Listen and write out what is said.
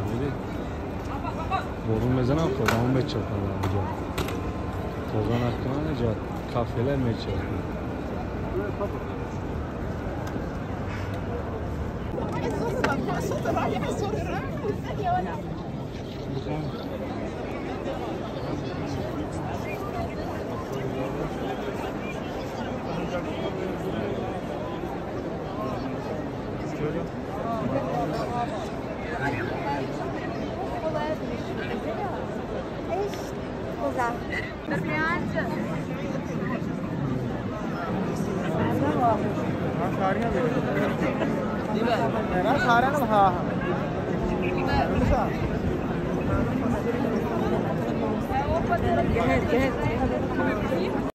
vedi? Borun mezana kodan meç yapıyorlar hocam. Kodan hakkında ne cevap? Kafeler meç yapıyor. साड़ियाँ